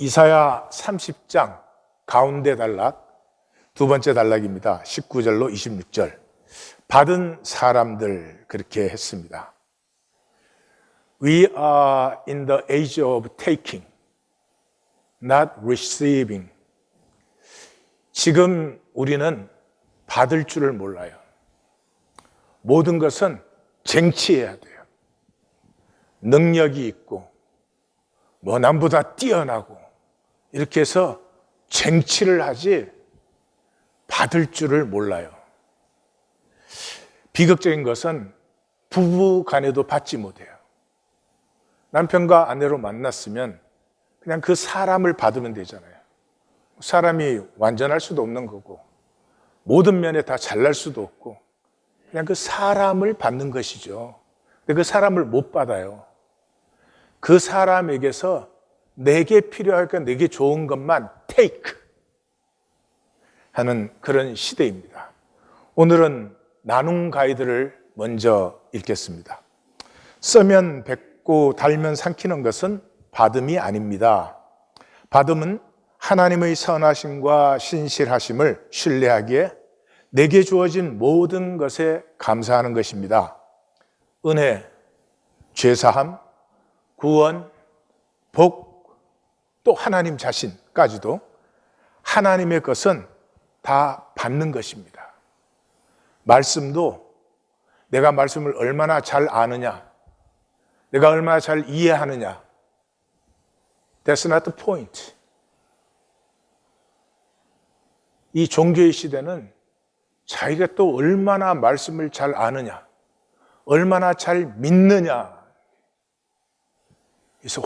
이사야 30장 가운데 단락, 두 번째 단락입니다. 19절로 26절. 받은 사람들 그렇게 했습니다. We are in the age of taking, not receiving. 지금 우리는 받을 줄을 몰라요. 모든 것은 쟁취해야 돼요. 능력이 있고 남보다 뛰어나고 이렇게 해서 쟁취를 하지 받을 줄을 몰라요. 비극적인 것은 부부 간에도 받지 못해요. 남편과 아내로 만났으면 그냥 그 사람을 받으면 되잖아요. 사람이 완전할 수도 없는 거고 모든 면에 다 잘날 수도 없고 그냥 그 사람을 받는 것이죠. 근데 그 사람을 못 받아요. 그 사람에게서 내게 필요하니까 내게 좋은 것만 take 하는 그런 시대입니다. 오늘은 나눔 가이드를 먼저 읽겠습니다. 써면 뱉고 달면 삼키는 것은 받음이 아닙니다. 받음은 하나님의 선하심과 신실하심을 신뢰하기에 내게 주어진 모든 것에 감사하는 것입니다. 은혜, 죄사함, 구원, 복, 또 하나님 자신까지도 하나님의 것은 다 받는 것입니다. 말씀도 내가 말씀을 얼마나 잘 아느냐, 내가 얼마나 잘 이해하느냐, That's not the point. 이 종교의 시대는 자기가 또 얼마나 말씀을 잘 아느냐, 얼마나 잘 믿느냐, 그래서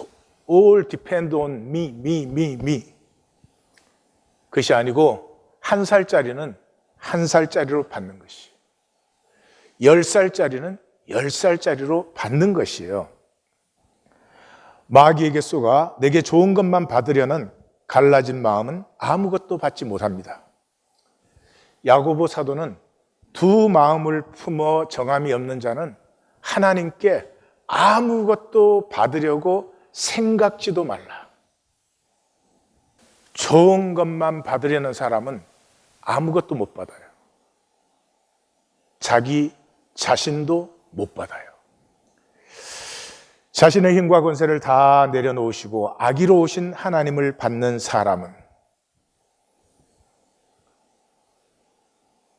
all depend on me. 그것이 아니고 한 살짜리는 한 살짜리로 받는 것이, 10살짜리는 10살짜리로 받는 것이에요. 마귀에게 쏘가 내게 좋은 것만 받으려는 갈라진 마음은 아무것도 받지 못합니다. 야고보 사도는 두 마음을 품어 정함이 없는 자는 하나님께 아무것도 받으려고 생각지도 말라. 좋은 것만 받으려는 사람은 아무것도 못 받아요. 자기 자신도 못 받아요. 자신의 힘과 권세를 다 내려놓으시고 악의로우신 하나님을 받는 사람은,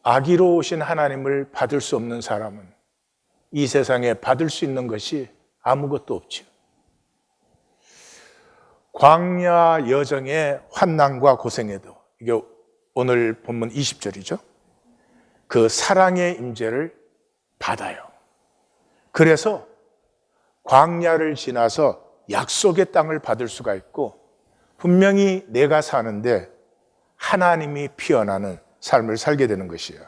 악의로우신 하나님을 받을 수 없는 사람은 이 세상에 받을 수 있는 것이 아무것도 없죠. 광야 여정의 환난과 고생에도, 이게 오늘 본문 20절이죠. 그 사랑의 임재를 받아요. 그래서 광야를 지나서 약속의 땅을 받을 수가 있고 분명히 내가 사는데 하나님이 피어나는 삶을 살게 되는 것이에요.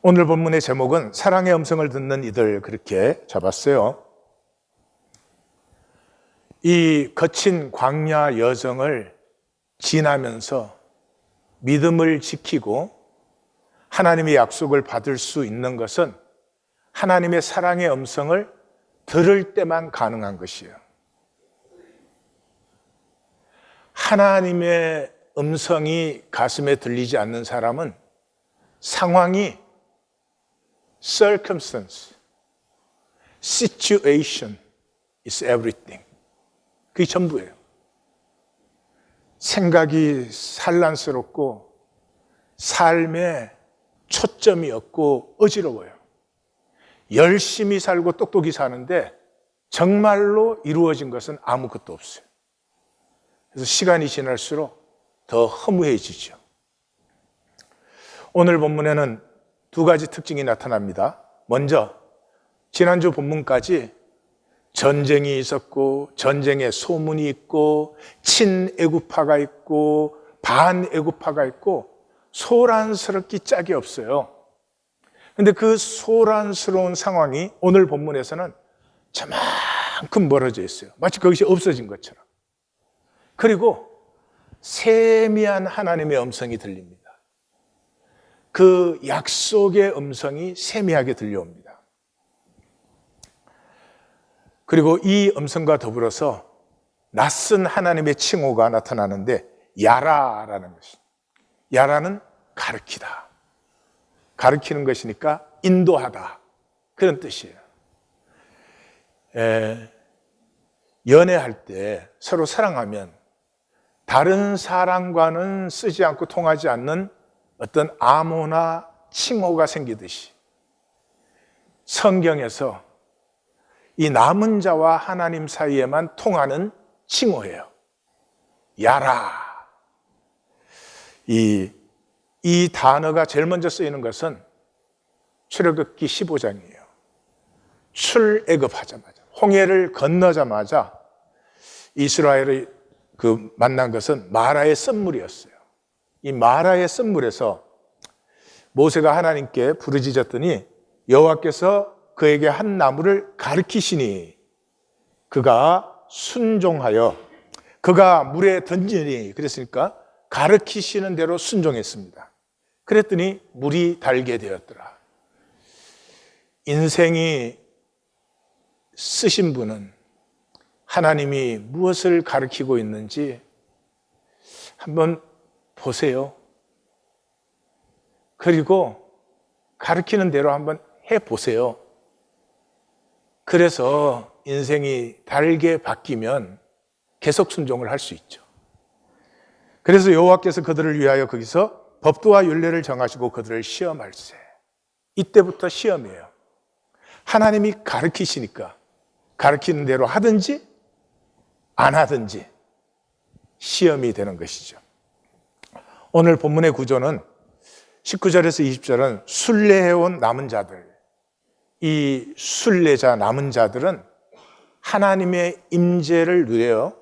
오늘 본문의 제목은 사랑의 음성을 듣는 이들 그렇게 잡았어요. 이 거친 광야 여정을 지나면서 믿음을 지키고 하나님의 약속을 받을 수 있는 것은 하나님의 사랑의 음성을 들을 때만 가능한 것이에요. 하나님의 음성이 가슴에 들리지 않는 사람은 상황이 circumstance, situation is everything. 그게 전부예요. 생각이 산란스럽고 삶에 초점이 없고 어지러워요. 열심히 살고 똑똑히 사는데 정말로 이루어진 것은 아무것도 없어요. 그래서 시간이 지날수록 더 허무해지죠. 오늘 본문에는 두 가지 특징이 나타납니다. 먼저 지난주 본문까지 전쟁이 있었고 전쟁에 소문이 있고 친애국파가 있고 반애국파가 있고 소란스럽기 짝이 없어요. 그런데 그 소란스러운 상황이 오늘 본문에서는 저만큼 멀어져 있어요. 마치 그것이 없어진 것처럼. 그리고 세미한 하나님의 음성이 들립니다. 그 약속의 음성이 세미하게 들려옵니다. 그리고 이 음성과 더불어서 낯선 하나님의 칭호가 나타나는데 야라라는 것입니다. 야라는 가르치다. 가르치는 것이니까 인도하다. 그런 뜻이에요. 연애할 때 서로 사랑하면 다른 사람과는 쓰지 않고 통하지 않는 어떤 암호나 칭호가 생기듯이 성경에서 이 남은 자와 하나님 사이에만 통하는 칭호예요. 야라. 이 단어가 제일 먼저 쓰이는 것은 출애굽기 15장이에요. 출애굽하자마자, 홍해를 건너자마자 이스라엘이 만난 것은 마라의 썸물이었어요. 이 마라의 썸물에서 모세가 하나님께 부르짖었더니 여호와께서 그에게 한 나무를 가르치시니 그가 순종하여 그가 물에 던지니, 그랬으니까 가르치시는 대로 순종했습니다. 그랬더니 물이 달게 되었더라. 인생이 쓰신 분은 하나님이 무엇을 가르치고 있는지 한번 보세요. 그리고 가르치는 대로 한번 해보세요. 그래서 인생이 달게 바뀌면 계속 순종을 할 수 있죠. 그래서 여호와께서 그들을 위하여 거기서 법도와 율례를 정하시고 그들을 시험할세. 이때부터 시험이에요. 하나님이 가르치시니까 가르치는 대로 하든지 안 하든지 시험이 되는 것이죠. 오늘 본문의 구조는 19절에서 20절은 순례해온 남은 자들, 이 순례자 남은 자들은 하나님의 임재를 누려요.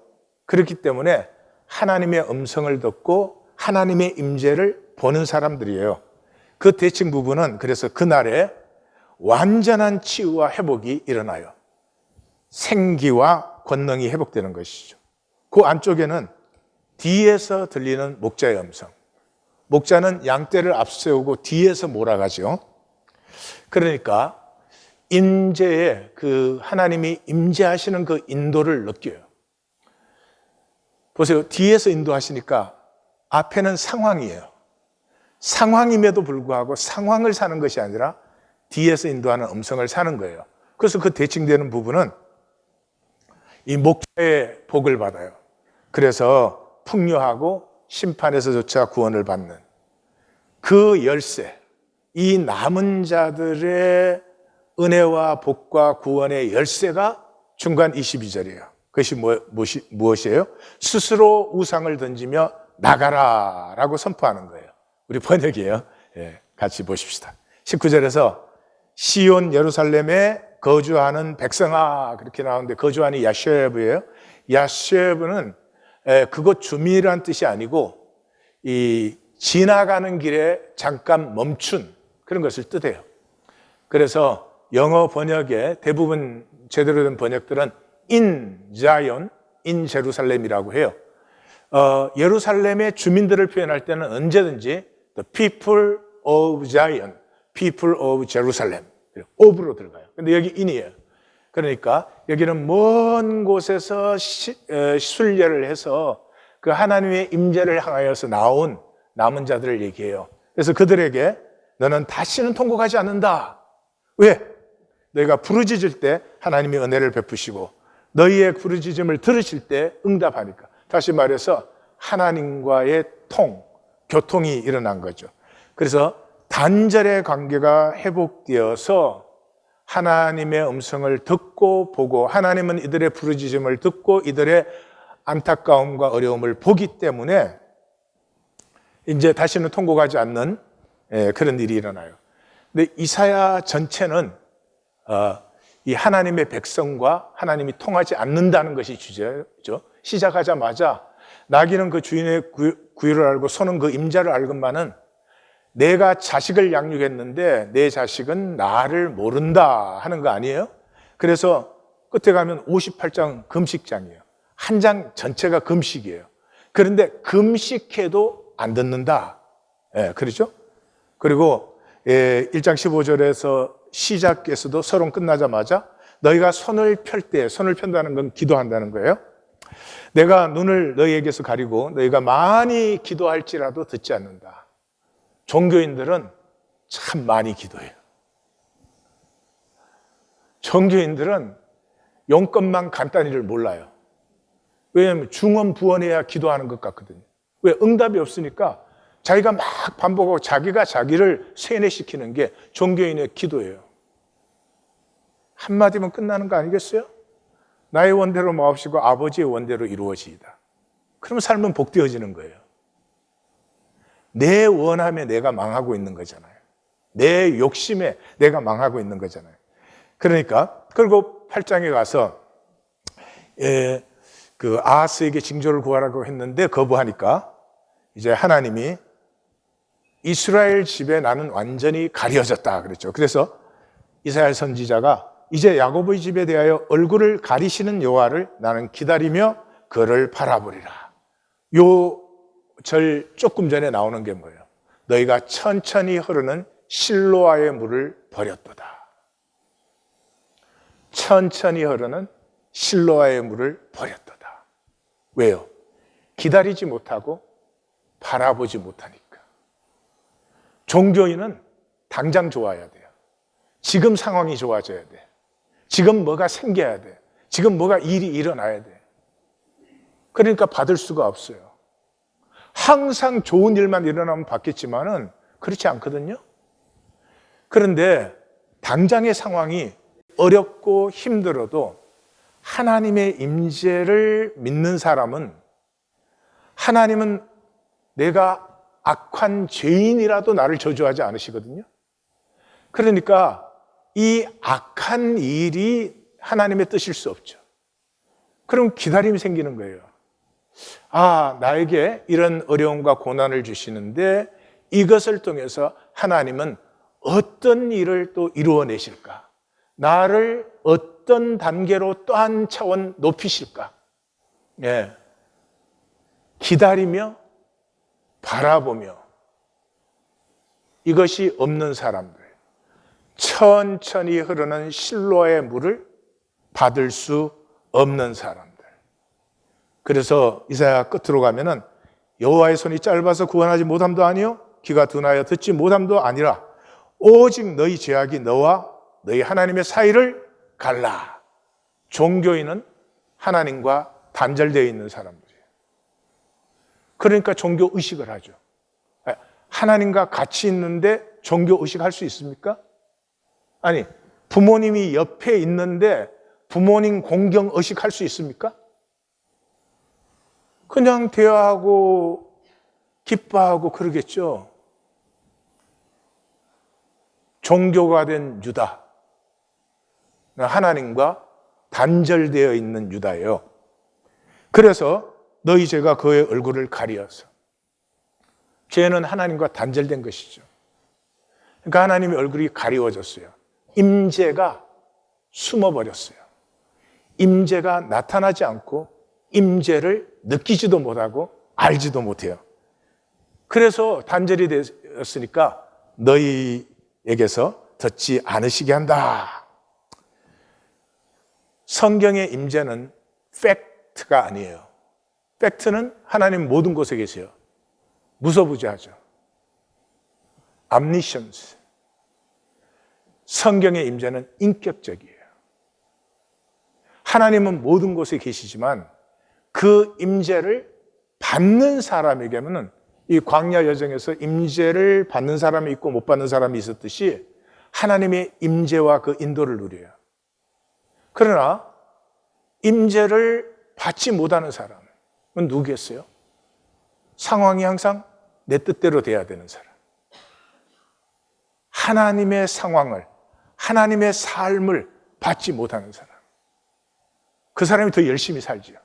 그렇기 때문에 하나님의 음성을 듣고 하나님의 임재를 보는 사람들이에요. 그 대칭 부분은 그래서 그날에 완전한 치유와 회복이 일어나요. 생기와 권능이 회복되는 것이죠. 그 안쪽에는 뒤에서 들리는 목자의 음성. 목자는 양떼를 앞세우고 뒤에서 몰아가죠. 그러니까 임재에 하나님이 임재하시는 그 인도를 느껴요. 보세요. 뒤에서 인도하시니까 앞에는 상황이에요. 상황임에도 불구하고 상황을 사는 것이 아니라 뒤에서 인도하는 음성을 사는 거예요. 그래서 그 대칭되는 부분은 이 목자의 복을 받아요. 그래서 풍요하고 심판에서조차 구원을 받는 그 열쇠, 이 남은 자들의 은혜와 복과 구원의 열쇠가 중간 22절이에요. 그것이 무엇이에요? 스스로 우상을 던지며 나가라 라고 선포하는 거예요. 우리 번역이에요. 같이 보십시다. 19절에서 시온 예루살렘에 거주하는 백성아, 그렇게 나오는데 거주하는 야쉐브예요. 야쉐브는 그곳 주민이라는 뜻이 아니고 이 지나가는 길에 잠깐 멈춘 그런 것을 뜻해요. 그래서 영어 번역에 대부분 제대로 된 번역들은 in Zion, in 제루살렘이라고 해요. 예루살렘의 주민들을 표현할 때는 언제든지 the people of Zion, people of Jerusalem, of로 들어가요. 근데 여기 in이에요. 그러니까 여기는 먼 곳에서 순례를 해서 그 하나님의 임재를 향하여서 나온 남은 자들을 얘기해요. 그래서 그들에게 너는 다시는 통곡하지 않는다. 왜? 너희가 부르짖을 때 하나님이 은혜를 베푸시고 너희의 부르짖음을 들으실 때 응답하니까. 다시 말해서 하나님과의 교통이 일어난 거죠. 그래서 단절의 관계가 회복되어서 하나님의 음성을 듣고 보고 하나님은 이들의 부르짖음을 듣고 이들의 안타까움과 어려움을 보기 때문에 이제 다시는 통곡하지 않는 그런 일이 일어나요. 근데 이사야 전체는 이 하나님의 백성과 하나님이 통하지 않는다는 것이 주제죠. 시작하자마자 나귀는 그 주인의 구유를 알고 소는 그 임자를 알건만은 내가 자식을 양육했는데 내 자식은 나를 모른다 하는 거 아니에요? 그래서 끝에 가면 58장 금식장이에요. 한 장 전체가 금식이에요. 그런데 금식해도 안 듣는다. 그렇죠? 그리고 1장 15절에서 시작에서도 서론 끝나자마자 너희가 손을 펼 때, 손을 편다는 건 기도한다는 거예요. 내가 눈을 너희에게서 가리고 너희가 많이 기도할지라도 듣지 않는다. 종교인들은 참 많이 기도해요. 종교인들은 용건만 간단히를 몰라요. 왜냐하면 중언부언해야 기도하는 것 같거든요. 왜? 응답이 없으니까 자기가 막 반복하고 자기가 자기를 세뇌시키는 게 종교인의 기도예요. 한마디면 끝나는 거 아니겠어요? 나의 원대로 마옵시고 아버지의 원대로 이루어지이다. 그러면 삶은 복되어지는 거예요. 내 원함에 내가 망하고 있는 거잖아요. 내 욕심에 내가 망하고 있는 거잖아요. 그러니까 그리고 8장에 가서 그 아하스에게 징조를 구하라고 했는데 거부하니까 이제 하나님이 이스라엘 집에 나는 완전히 가려졌다 그랬죠. 그래서 이사야 선지자가 이제 야곱의 집에 대하여 얼굴을 가리시는 여호와를 나는 기다리며 그를 바라보리라. 요 절 조금 전에 나오는 게 뭐예요? 너희가 천천히 흐르는 실로아의 물을 버렸도다. 천천히 흐르는 실로아의 물을 버렸도다. 왜요? 기다리지 못하고 바라보지 못하니까. 종교인은 당장 좋아야 돼요. 지금 상황이 좋아져야 돼. 지금 뭐가 생겨야 돼. 지금 뭐가 일이 일어나야 돼. 그러니까 받을 수가 없어요. 항상 좋은 일만 일어나면 받겠지만은 그렇지 않거든요. 그런데 당장의 상황이 어렵고 힘들어도 하나님의 임재를 믿는 사람은 하나님은 내가 악한 죄인이라도 나를 저주하지 않으시거든요. 그러니까 이 악한 일이 하나님의 뜻일 수 없죠. 그럼 기다림이 생기는 거예요. 아, 나에게 이런 어려움과 고난을 주시는데 이것을 통해서 하나님은 어떤 일을 또 이루어내실까? 나를 어떤 단계로 또 한 차원 높이실까? 예. 기다리며 바라보며 이것이 없는 사람들, 천천히 흐르는 실로의 물을 받을 수 없는 사람들. 그래서 이사야 끝으로 가면은 여호와의 손이 짧아서 구원하지 못함도 아니요 귀가 둔하여 듣지 못함도 아니라 오직 너희 죄악이 너와 너희 하나님의 사이를 갈라. 종교인은 하나님과 단절되어 있는 사람들이에요. 그러니까 종교 의식을 하죠. 하나님과 같이 있는데 종교 의식할 수 있습니까? 아니, 부모님이 옆에 있는데 부모님 공경 의식할 수 있습니까? 그냥 대화하고 기뻐하고 그러겠죠. 종교가 된 유다, 하나님과 단절되어 있는 유다예요. 그래서 너희 죄가 그의 얼굴을 가리어서, 죄는 하나님과 단절된 것이죠. 그러니까 하나님의 얼굴이 가리워졌어요. 임재가 숨어버렸어요. 임재가 나타나지 않고 임재를 느끼지도 못하고 알지도 못해요. 그래서 단절이 되었으니까 너희에게서 듣지 않으시게 한다. 성경의 임재는 팩트가 아니에요. 팩트는 하나님 모든 곳에 계세요. 무소부지하죠. omniscience. 성경의 임재는 인격적이에요. 하나님은 모든 곳에 계시지만 그 임재를 받는 사람에게는 이 광야 여정에서 임재를 받는 사람이 있고 못 받는 사람이 있었듯이 하나님의 임재와 그 인도를 누려요. 그러나 임재를 받지 못하는 사람은 누구겠어요? 상황이 항상 내 뜻대로 돼야 되는 사람. 하나님의 상황을, 하나님의 삶을 받지 못하는 사람. 그 사람이 더 열심히 살지요.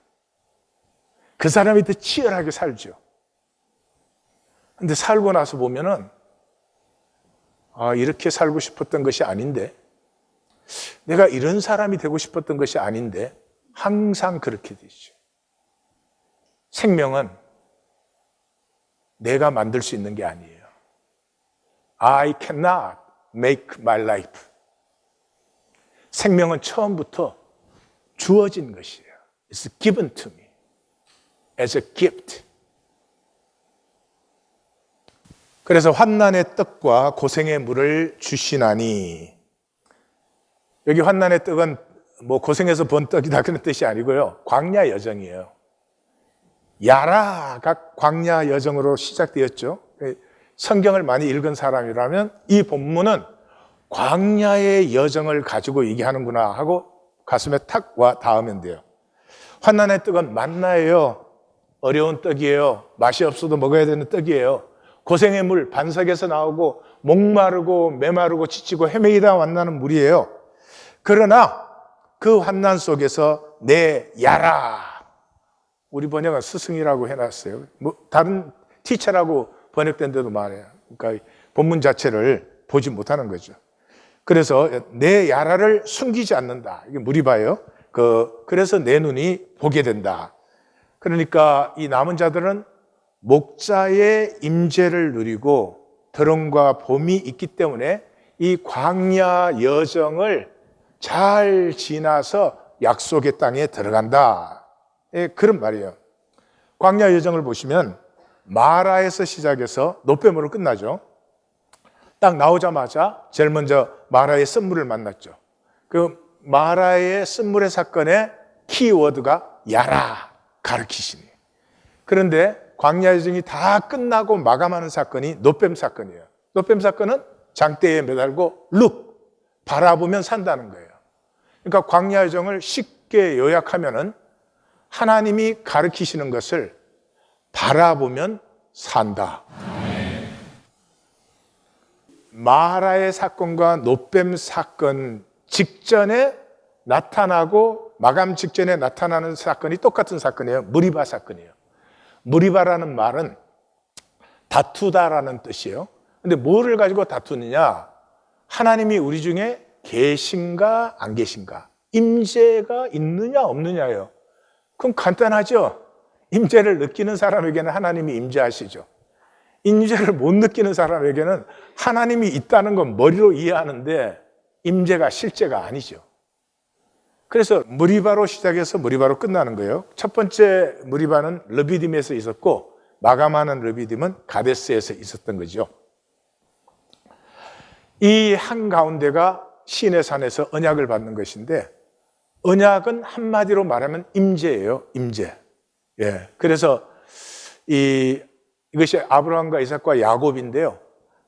그 사람이 더 치열하게 살죠. 근데 살고 나서 보면은, 이렇게 살고 싶었던 것이 아닌데, 내가 이런 사람이 되고 싶었던 것이 아닌데, 항상 그렇게 되죠. 생명은 내가 만들 수 있는 게 아니에요. I cannot make my life. 생명은 처음부터 주어진 것이에요. It's given to me. as a gift. 그래서 환난의 떡과 고생의 물을 주시나니, 여기 환난의 떡은 뭐 고생해서 번 떡이다 그런 뜻이 아니고요, 광야 여정이에요. 야라가 광야 여정으로 시작되었죠. 성경을 많이 읽은 사람이라면 이 본문은 광야의 여정을 가지고 얘기하는구나 하고 가슴에 탁 와 닿으면 돼요. 환난의 떡은 만나예요. 어려운 떡이에요. 맛이 없어도 먹어야 되는 떡이에요. 고생의 물, 반석에서 나오고 목마르고 메마르고 지치고 헤매이다 만나는 물이에요. 그러나 그 환난 속에서 내 야라, 우리 번역은 스승이라고 해놨어요. 뭐 다른 티처라고 번역된 데도 많아요. 그러니까 본문 자체를 보지 못하는 거죠. 그래서 내 야라를 숨기지 않는다. 이게 무리바예요. 그래서 내 눈이 보게 된다. 그러니까 이 남은 자들은 목자의 임재를 누리고 드럼과 봄이 있기 때문에 이 광야 여정을 잘 지나서 약속의 땅에 들어간다. 그런 말이에요. 광야 여정을 보시면 마라에서 시작해서 노뱀으로 끝나죠. 딱 나오자마자 제일 먼저 마라의 쓴물을 만났죠. 그 마라의 쓴물의 사건의 키워드가 야라, 가르키시니. 그런데 광야 여정이 다 끝나고 마감하는 사건이 노뱀 사건이에요. 노뱀 사건은 장대에 매달고 룩, 바라보면 산다는 거예요. 그러니까 광야 여정을 쉽게 요약하면은 하나님이 가르치시는 것을 바라보면 산다. 마라의 사건과 노뱀 사건 직전에 나타나고 마감 직전에 나타나는 사건이 똑같은 사건이에요. 무리바 사건이에요. 무리바라는 말은 다투다라는 뜻이에요. 근데 뭐를 가지고 다투느냐? 하나님이 우리 중에 계신가 안 계신가? 임재가 있느냐 없느냐예요. 그럼 간단하죠. 임재를 느끼는 사람에게는 하나님이 임재하시죠. 임재를 못 느끼는 사람에게는 하나님이 있다는 건 머리로 이해하는데 임재가 실제가 아니죠. 그래서 무리바로 시작해서 무리바로 끝나는 거예요. 첫 번째 무리바는 르비딤에서 있었고 마감하는 르비딤은 가데스에서 있었던 거죠. 이 한가운데가 시내 산에서 언약을 받는 것인데, 언약은 한마디로 말하면 임재예요. 임재. 예. 그래서 이것이 아브라함과 이삭과 야곱인데요.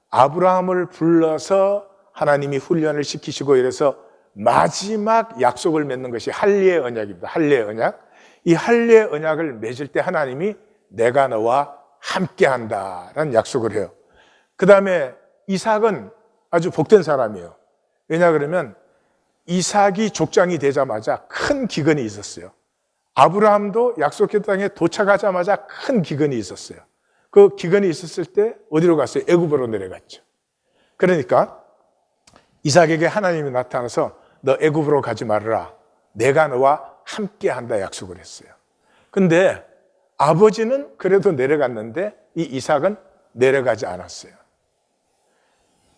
아브라함을 불러서 하나님이 훈련을 시키시고 이래서 마지막 약속을 맺는 것이 할례의 언약입니다. 할례의 언약. 이 할례의 언약을 맺을 때 하나님이 내가 너와 함께한다라는 약속을 해요. 그 다음에 이삭은 아주 복된 사람이에요. 왜냐 그러면 이삭이 족장이 되자마자 큰 기근이 있었어요. 아브라함도 약속의 땅에 도착하자마자 큰 기근이 있었어요. 그 기근이 있었을 때 어디로 갔어요? 애굽으로 내려갔죠. 그러니까 이삭에게 하나님이 나타나서 너 애굽으로 가지 말아라. 내가 너와 함께한다 약속을 했어요. 근데 아버지는 그래도 내려갔는데 이 이삭은 내려가지 않았어요.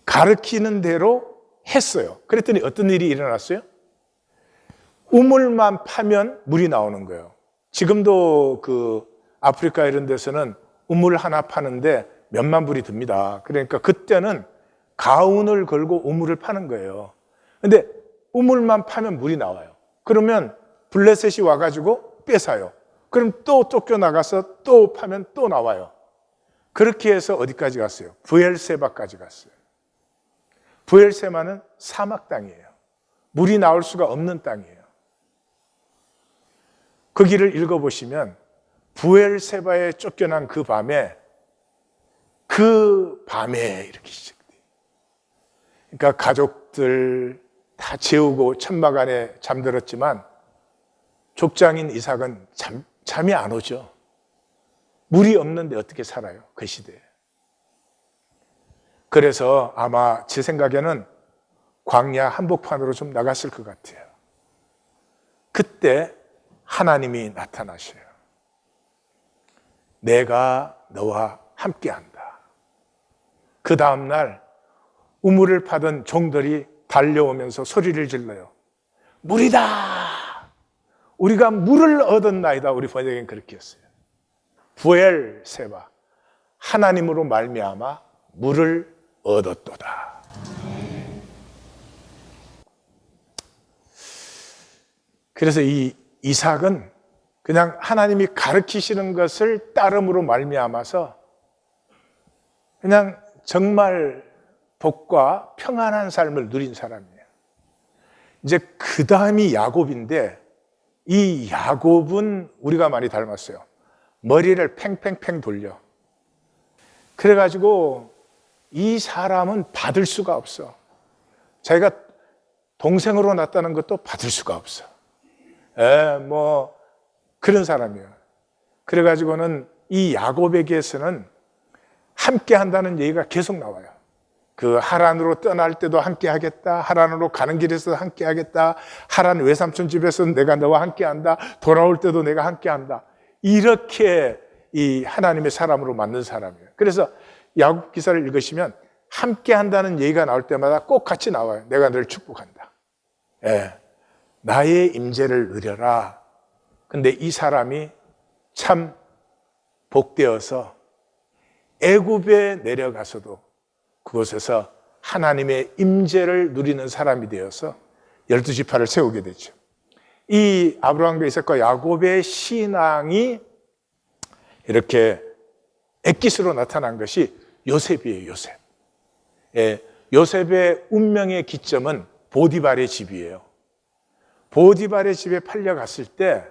가르치는 대로 했어요. 그랬더니 어떤 일이 일어났어요? 우물만 파면 물이 나오는 거예요. 지금도 그 아프리카 이런 데서는 우물 하나 파는데 몇만 불이 듭니다. 그러니까 그때는 가운을 걸고 우물을 파는 거예요. 근데 우물만 파면 물이 나와요. 그러면 블레셋이 와가지고 뺏어요. 그럼 또 쫓겨나가서 또 파면 또 나와요. 그렇게 해서 어디까지 갔어요? 브엘세바까지 갔어요. 브엘세바는 사막 땅이에요. 물이 나올 수가 없는 땅이에요. 그 길을 읽어보시면 브엘세바에 쫓겨난 그 밤에 이렇게 시작돼요. 그러니까 가족들 다 재우고 천막 안에 잠들었지만 족장인 이삭은 잠이 안 오죠. 물이 없는데 어떻게 살아요? 그 시대에. 그래서 아마 제 생각에는 광야 한복판으로 좀 나갔을 것 같아요. 그때 하나님이 나타나셔요. 내가 너와 함께한다. 그 다음날 우물을 파던 종들이 달려오면서 소리를 질러요. 물이다! 우리가 물을 얻었나이다. 우리 번역엔 그렇게 했어요. 부엘세바, 하나님으로 말미암아 물을 얻었도다. 그래서 이 이삭은 그냥 하나님이 가르치시는 것을 따름으로 말미암아서 그냥 정말 복과 평안한 삶을 누린 사람이에요. 이제 그 다음이 야곱인데, 이 야곱은 우리가 많이 닮았어요. 머리를 팽팽팽 돌려. 그래가지고 이 사람은 받을 수가 없어. 자기가 동생으로 낳았다는 것도 받을 수가 없어. 뭐 그런 사람이에요. 그래가지고는 이 야곱에게서는 함께 한다는 얘기가 계속 나와요. 그 하란으로 떠날 때도 함께 하겠다, 하란으로 가는 길에서 함께 하겠다, 하란 외삼촌 집에서 내가 너와 함께 한다, 돌아올 때도 내가 함께 한다. 이렇게 이 하나님의 사람으로 만든 사람이에요. 그래서 야곱 기사를 읽으시면 함께 한다는 얘기가 나올 때마다 꼭 같이 나와요. 내가 너를 축복한다. 나의 임재를 누려라. 근데 이 사람이 참 복되어서 애굽에 내려가서도 그곳에서 하나님의 임재를 누리는 사람이 되어서 12지파를 세우게 되죠. 이 아브라함과 이삭과 야곱의 신앙이 이렇게 엑기스로 나타난 것이 요셉이에요. 요셉. 요셉의 운명의 기점은 보디발의 집이에요. 보디발의 집에 팔려갔을 때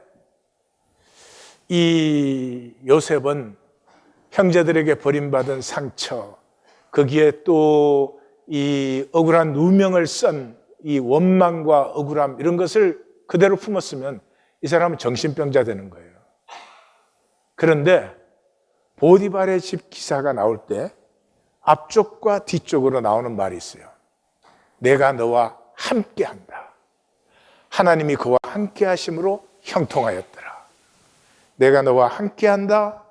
이 요셉은 형제들에게 버림받은 상처, 거기에 또 이 억울한 누명을 쓴 이 원망과 억울함, 이런 것을 그대로 품었으면 이 사람은 정신병자 되는 거예요. 그런데 보디발의 집 기사가 나올 때 앞쪽과 뒤쪽으로 나오는 말이 있어요. 내가 너와 함께 한다. 하나님이 그와 함께 하심으로 형통하였더라. 내가 너와 함께 한다.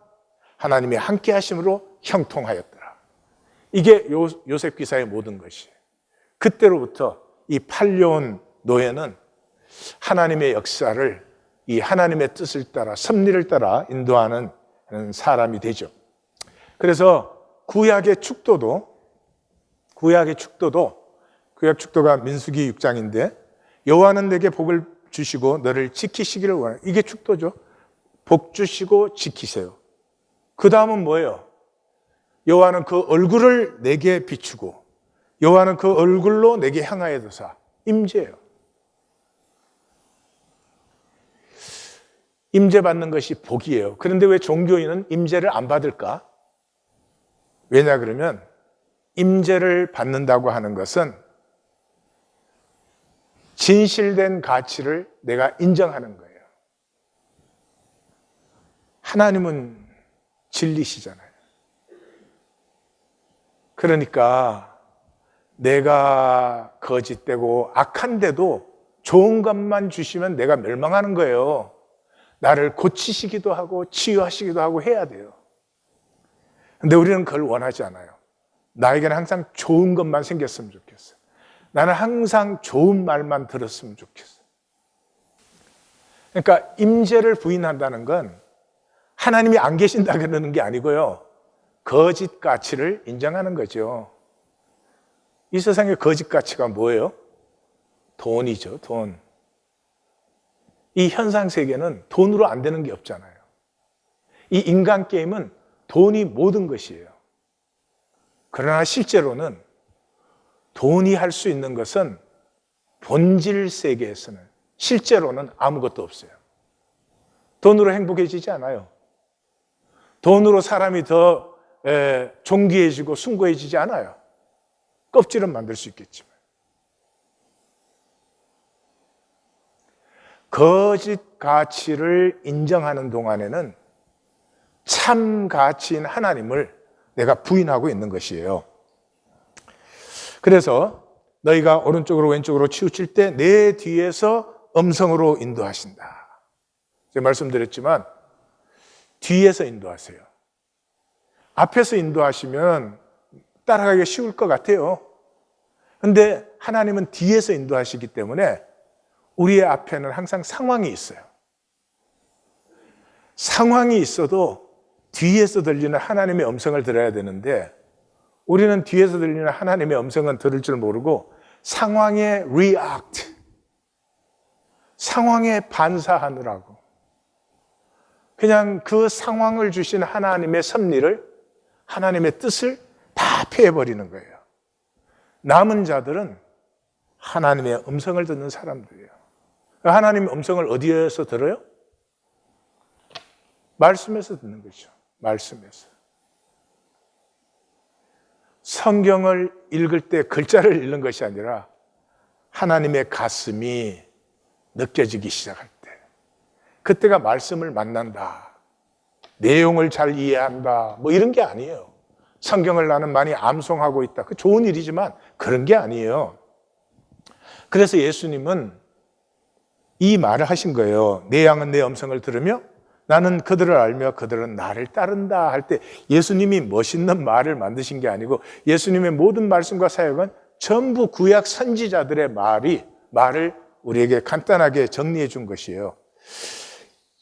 하나님이 함께 하심으로 형통하였더라. 이게 요셉 기사의 모든 것이에요. 그때로부터 이 팔려온 노예는 하나님의 역사를, 이 하나님의 뜻을 따라, 섭리를 따라 인도하는 사람이 되죠. 그래서 구약의 축도가 민수기 6장인데, 여호와는 내게 복을 주시고 너를 지키시기를 원하는, 이게 축도죠. 복 주시고 지키세요. 그 다음은 뭐예요? 여호와는 그 얼굴을 내게 비추고 여호와는 그 얼굴로 내게 향하여 두사. 임재예요. 임재 받는 것이 복이에요. 그런데 왜 종교인은 임재를 안 받을까? 왜냐 그러면 임재를 받는다고 하는 것은 진실된 가치를 내가 인정하는 거예요. 하나님은 진리시잖아요. 그러니까 내가 거짓되고 악한데도 좋은 것만 주시면 내가 멸망하는 거예요. 나를 고치시기도 하고 치유하시기도 하고 해야 돼요. 근데 우리는 그걸 원하지 않아요. 나에게는 항상 좋은 것만 생겼으면 좋겠어. 나는 항상 좋은 말만 들었으면 좋겠어. 그러니까 임재를 부인한다는 건 하나님이 안 계신다 그러는 게 아니고요. 거짓 가치를 인정하는 거죠. 이 세상의 거짓 가치가 뭐예요? 돈이죠, 돈. 이 현상 세계는 돈으로 안 되는 게 없잖아요. 이 인간 게임은 돈이 모든 것이에요. 그러나 실제로는 돈이 할 수 있는 것은 본질 세계에서는 실제로는 아무것도 없어요. 돈으로 행복해지지 않아요. 돈으로 사람이 더 존귀해지고 숭고해지지 않아요. 껍질은 만들 수 있겠지만. 거짓 가치를 인정하는 동안에는 참 가치인 하나님을 내가 부인하고 있는 것이에요. 그래서 너희가 오른쪽으로 왼쪽으로 치우칠 때 내 뒤에서 음성으로 인도하신다. 제가 말씀드렸지만 뒤에서 인도하세요. 앞에서 인도하시면 따라가기가 쉬울 것 같아요. 그런데 하나님은 뒤에서 인도하시기 때문에 우리의 앞에는 항상 상황이 있어요. 상황이 있어도 뒤에서 들리는 하나님의 음성을 들어야 되는데 우리는 뒤에서 들리는 하나님의 음성은 들을 줄 모르고 상황에 react, 상황에 반사하느라고 그냥 그 상황을 주신 하나님의 섭리를, 하나님의 뜻을 다 피해버리는 거예요. 남은 자들은 하나님의 음성을 듣는 사람들이에요. 하나님의 음성을 어디에서 들어요? 말씀에서 듣는 거죠. 말씀에서. 성경을 읽을 때 글자를 읽는 것이 아니라 하나님의 가슴이 느껴지기 시작할 때, 그때가 말씀을 만난다, 내용을 잘 이해한다, 뭐 이런 게 아니에요. 성경을 나는 많이 암송하고 있다, 그 좋은 일이지만 그런 게 아니에요. 그래서 예수님은 이 말을 하신 거예요. 내 양은 내 음성을 들으며 나는 그들을 알며 그들은 나를 따른다 할 때 예수님이 멋있는 말을 만드신 게 아니고 예수님의 모든 말씀과 사역은 전부 구약 선지자들의 말을 우리에게 간단하게 정리해 준 것이에요.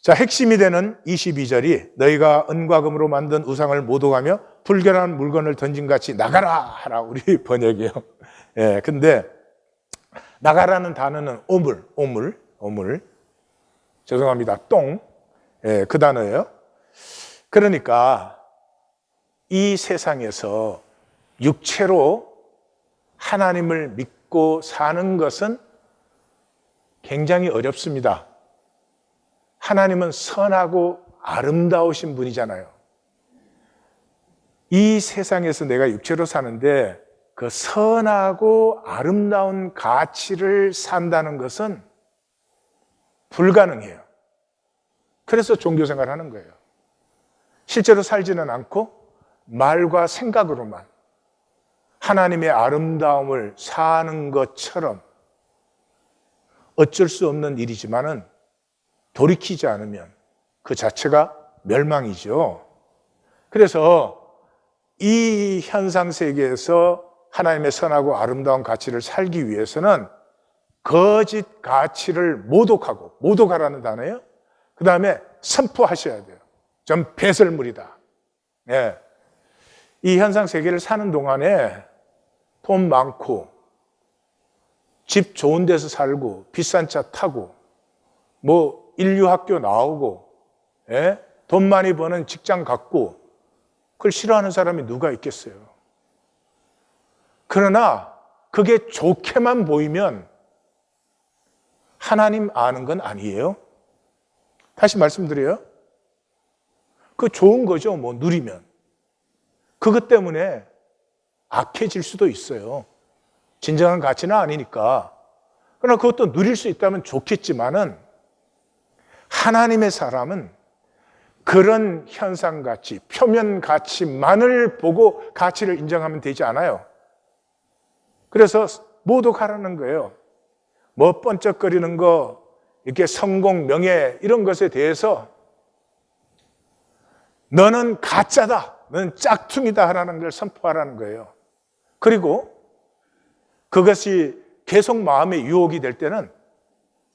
자, 핵심이 되는 22절이 너희가 은과 금으로 만든 우상을 모독하며 불결한 물건을 던진 같이 나가라 하라, 우리 번역이에요. 예, 근데 나가라는 단어는 오물, 죄송합니다, 똥, 예, 그 단어예요. 그러니까 이 세상에서 육체로 하나님을 믿고 사는 것은 굉장히 어렵습니다. 하나님은 선하고 아름다우신 분이잖아요. 이 세상에서 내가 육체로 사는데 그 선하고 아름다운 가치를 산다는 것은 불가능해요. 그래서 종교생활을 하는 거예요. 실제로 살지는 않고 말과 생각으로만 하나님의 아름다움을 사는 것처럼 어쩔 수 없는 일이지만은 돌이키지 않으면 그 자체가 멸망이죠. 그래서 이 현상 세계에서 하나님의 선하고 아름다운 가치를 살기 위해서는 거짓 가치를 모독하라는 단어예요. 그 다음에 선포하셔야 돼요. 좀 배설물이다. 예. 이 현상 세계를 사는 동안에 돈 많고 집 좋은 데서 살고 비싼 차 타고 뭐 인류학교 나오고, 예? 돈 많이 버는 직장 갖고 그걸 싫어하는 사람이 누가 있겠어요. 그러나 그게 좋게만 보이면 하나님 아는 건 아니에요. 다시 말씀드려요. 그 좋은 거죠, 뭐 누리면. 그것 때문에 악해질 수도 있어요. 진정한 가치는 아니니까. 그러나 그것도 누릴 수 있다면 좋겠지만은 하나님의 사람은 그런 현상가치, 표면 가치만을 보고 가치를 인정하면 되지 않아요. 그래서 모독하라는 거예요. 뭐 번쩍거리는 거, 이렇게 성공, 명예 이런 것에 대해서 너는 가짜다, 너는 짝퉁이다 하라는 걸 선포하라는 거예요. 그리고 그것이 계속 마음의 유혹이 될 때는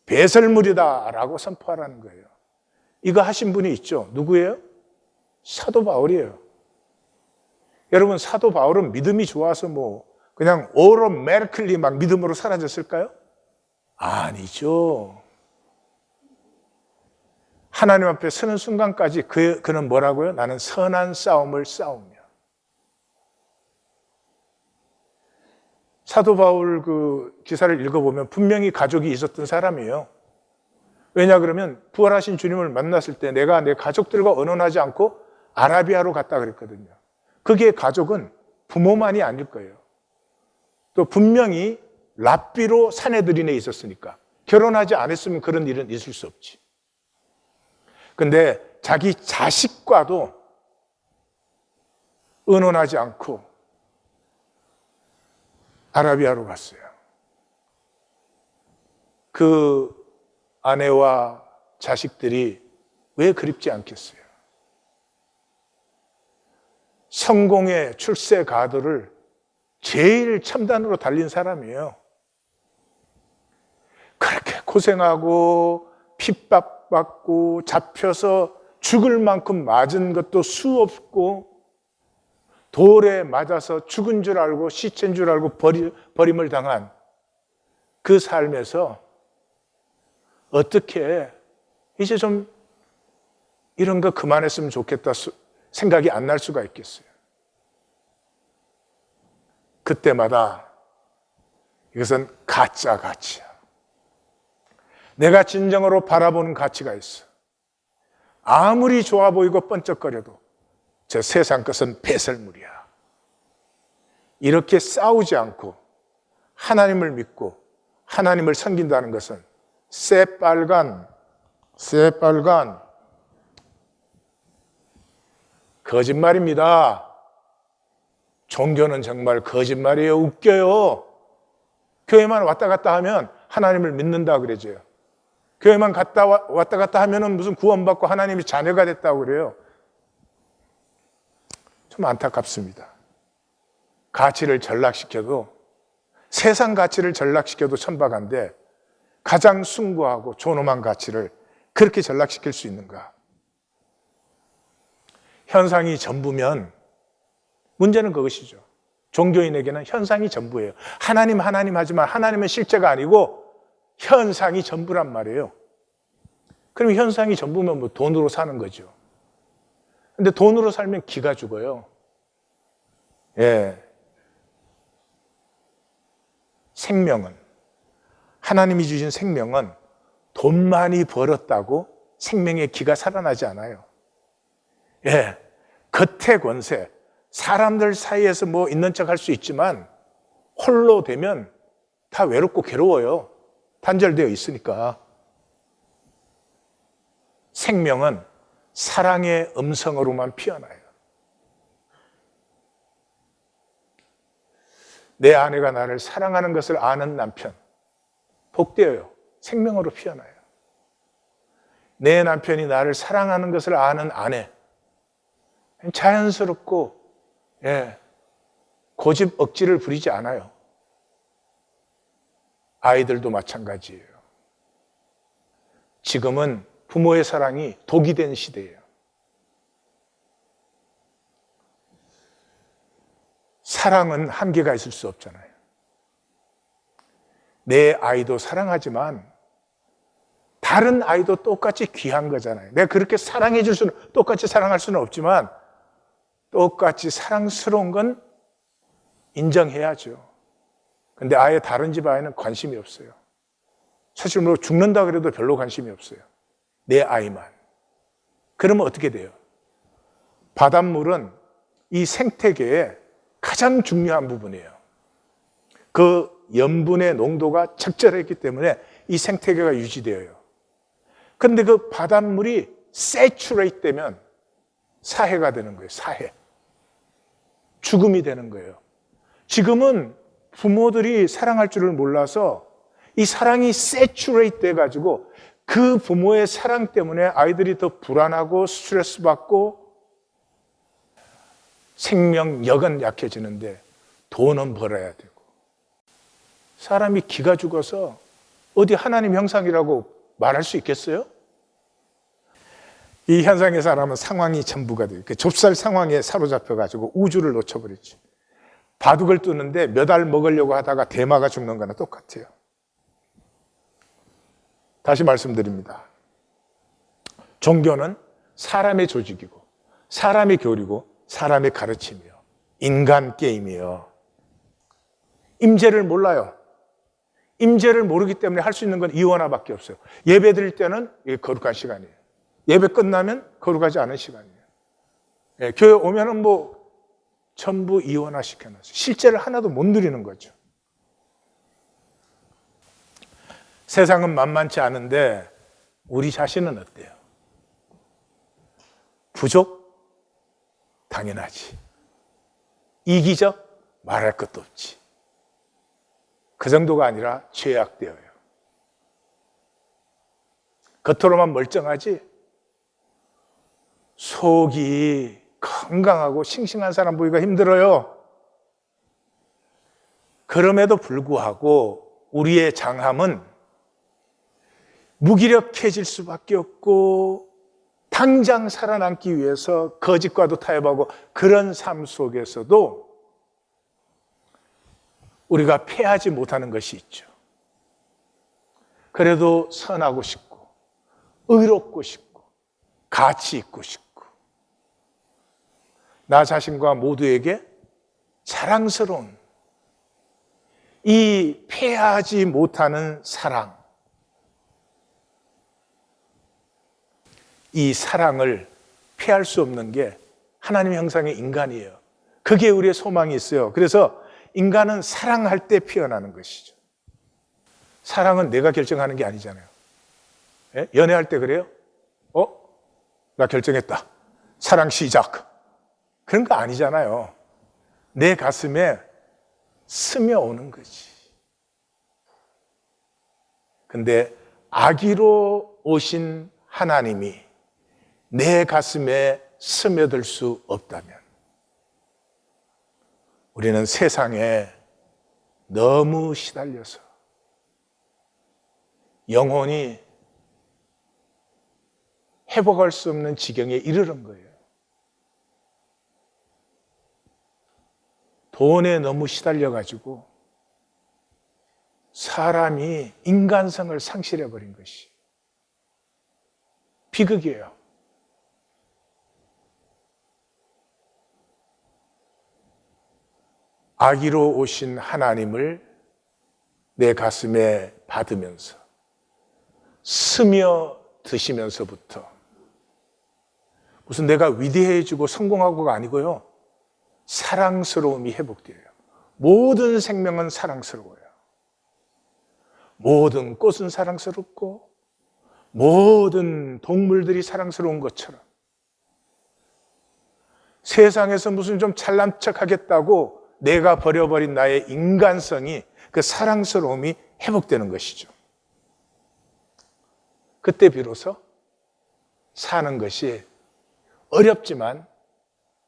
배설물이다라고 선포하라는 거예요. 이거 하신 분이 있죠. 누구예요? 사도 바울이에요. 여러분, 사도 바울은 믿음이 좋아서 뭐 그냥 오로메르클리 막 믿음으로 사라졌을까요? 아니죠. 하나님 앞에 서는 순간까지 그는 뭐라고요? 나는 선한 싸움을 싸우며. 사도 바울 그 기사를 읽어보면 분명히 가족이 있었던 사람이에요. 왜냐 그러면 부활하신 주님을 만났을 때 내가 내 가족들과 언언하지 않고 아라비아로 갔다 그랬거든요. 그게 가족은 부모만이 아닐 거예요. 또 분명히 랍비로 사내들인에 있었으니까 결혼하지 않았으면 그런 일은 있을 수 없지. 근데 자기 자식과도 언언하지 않고 아라비아로 갔어요. 그 아내와 자식들이 왜 그립지 않겠어요? 성공의 출세 가도를 제일 첨단으로 달린 사람이에요. 그렇게 고생하고 핍박받고 잡혀서 죽을 만큼 맞은 것도 수 없고 돌에 맞아서 죽은 줄 알고 시체인 줄 알고 버림을 당한 그 삶에서 어떻게 이제 좀 이런 거 그만했으면 좋겠다 생각이 안 날 수가 있겠어요. 그때마다 이것은 가짜 가치야. 내가 진정으로 바라보는 가치가 있어. 아무리 좋아 보이고 번쩍거려도 저 세상 것은 배설물이야. 이렇게 싸우지 않고 하나님을 믿고 하나님을 섬긴다는 것은 새빨간 거짓말입니다. 종교는 정말 거짓말이에요. 웃겨요. 교회만 왔다 갔다 하면 하나님을 믿는다 그러죠. 교회만 왔다 갔다 하면 무슨 구원받고 하나님이 자녀가 됐다고 그래요. 좀 안타깝습니다. 가치를 전락시켜도, 세상 가치를 전락시켜도 천박한데 가장 숭고하고 존엄한 가치를 그렇게 전락시킬 수 있는가? 현상이 전부면 문제는 그것이죠. 종교인에게는 현상이 전부예요. 하나님 하지만 하나님은 실제가 아니고 현상이 전부란 말이에요. 그럼 현상이 전부면 뭐 돈으로 사는 거죠. 근데 돈으로 살면 기가 죽어요. 예. 생명은, 하나님이 주신 생명은 돈 많이 벌었다고 생명의 기가 살아나지 않아요. 예. 겉의 권세, 사람들 사이에서 뭐 있는 척 할 수 있지만 홀로 되면 다 외롭고 괴로워요. 단절되어 있으니까. 생명은 사랑의 음성으로만 피어나요. 내 아내가 나를 사랑하는 것을 아는 남편, 복되어요. 생명으로 피어나요. 내 남편이 나를 사랑하는 것을 아는 아내, 자연스럽고 고집 억지를 부리지 않아요. 아이들도 마찬가지예요. 지금은 부모의 사랑이 독이 된 시대예요. 사랑은 한계가 있을 수 없잖아요. 내 아이도 사랑하지만 다른 아이도 똑같이 귀한 거잖아요. 내가 그렇게 똑같이 사랑할 수는 없지만 똑같이 사랑스러운 건 인정해야죠. 근데 아예 다른 집 아이는 관심이 없어요. 사실 뭐 죽는다 그래도 별로 관심이 없어요. 내 아이만. 그러면 어떻게 돼요? 바닷물은 이 생태계의 가장 중요한 부분이에요. 그 염분의 농도가 적절했기 때문에 이 생태계가 유지되어요. 그런데 그 바닷물이 세츄레이트 되면 사해가 되는 거예요. 사해. 죽음이 되는 거예요. 지금은 부모들이 사랑할 줄을 몰라서 이 사랑이 세츄레이트 돼가지고 그 부모의 사랑 때문에 아이들이 더 불안하고 스트레스 받고 생명력은 약해지는데 돈은 벌어야 되고, 사람이 기가 죽어서 어디 하나님 형상이라고 말할 수 있겠어요? 이 현상의 사람은 상황이 전부가 돼요. 좁쌀 상황에 사로잡혀가지고 우주를 놓쳐버리지. 바둑을 두는데 몇 알 먹으려고 하다가 대마가 죽는 거나 똑같아요. 다시 말씀드립니다. 종교는 사람의 조직이고 사람의 교리고 사람의 가르침이요. 인간 게임이요. 임재를 몰라요. 임재를 모르기 때문에 할 수 있는 건 이원화밖에 없어요. 예배 드릴 때는 이게 거룩한 시간이에요. 예배 끝나면 거룩하지 않은 시간이에요. 교회 오면은 뭐 전부 이원화 시켜놨어요. 실제를 하나도 못 누리는 거죠. 세상은 만만치 않은데 우리 자신은 어때요? 부족? 당연하지. 이기적? 말할 것도 없지. 그 정도가 아니라 죄악되어요. 겉으로만 멀쩡하지 속이 건강하고 싱싱한 사람 보기가 힘들어요. 그럼에도 불구하고 우리의 장함은 무기력해질 수밖에 없고 당장 살아남기 위해서 거짓과도 타협하고 그런 삶 속에서도 우리가 패하지 못하는 것이 있죠. 그래도 선하고 싶고 의롭고 싶고 가치 있고 싶고 나 자신과 모두에게 자랑스러운 이 패하지 못하는 사랑, 이 사랑을 피할 수 없는 게 하나님의 형상의 인간이에요. 그게 우리의 소망이 있어요. 그래서 인간은 사랑할 때 피어나는 것이죠. 사랑은 내가 결정하는 게 아니잖아요. 예? 연애할 때 그래요? 나 결정했다. 사랑 시작. 그런 거 아니잖아요. 내 가슴에 스며오는 거지. 근데 아기로 오신 하나님이 내 가슴에 스며들 수 없다면 우리는 세상에 너무 시달려서 영혼이 회복할 수 없는 지경에 이르는 거예요. 돈에 너무 시달려가지고 사람이 인간성을 상실해버린 것이 비극이에요. 아기로 오신 하나님을 내 가슴에 받으면서 스며드시면서부터 무슨 내가 위대해지고 성공하고가 아니고요. 사랑스러움이 회복돼요. 모든 생명은 사랑스러워요. 모든 꽃은 사랑스럽고 모든 동물들이 사랑스러운 것처럼 세상에서 무슨 좀 잘난 척하겠다고 내가 버려버린 나의 인간성이 그 사랑스러움이 회복되는 것이죠. 그때 비로소 사는 것이 어렵지만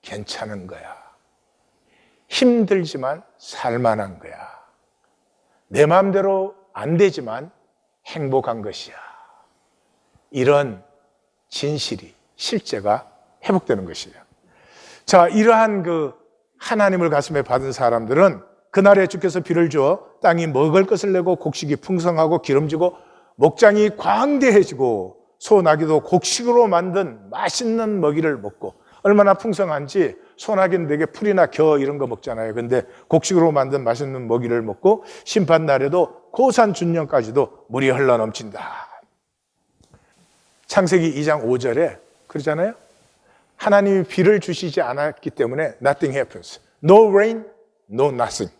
괜찮은 거야. 힘들지만 살만한 거야. 내 마음대로 안 되지만 행복한 것이야. 이런 진실이, 실제가 회복되는 것이에요. 자, 이러한 그 하나님을 가슴에 받은 사람들은 그날에 주께서 비를 주어 땅이 먹을 것을 내고 곡식이 풍성하고 기름지고 목장이 광대해지고 소나기도 곡식으로 만든 맛있는 먹이를 먹고 얼마나 풍성한지 소나기는 되게 풀이나 겨 이런 거 먹잖아요. 근데 곡식으로 만든 맛있는 먹이를 먹고 심판날에도 고산 준년까지도 물이 흘러넘친다. 창세기 2장 5절에 그러잖아요. 하나님이 비를 주시지 않았기 때문에 nothing happens. No rain, no nothing.